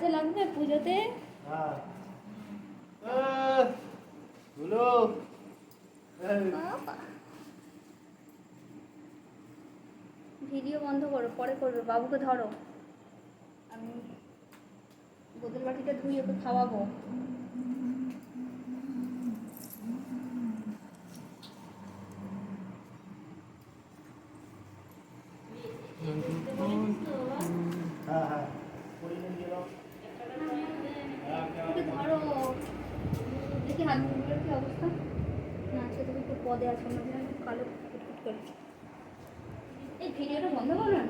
কাজে লাগবে পুজোতে। হ্যাঁ ভিডিও বন্ধ করো, পরে করবে। বাবুকে ধরো, আমি বোতল বাটিটা ধুই, ওকে খাওয়াবো। হ্যাঁ হ্যাঁ পরিমাণ দিয়ে দাও। ওকে ধরো, দেখি হাত মুখগুলোর কি অবস্থা। না সে তুমি একটু পদে আছে, অন্য দিন কালো কুটকুট করে। এই ভিডিওটা বন্ধ করো না।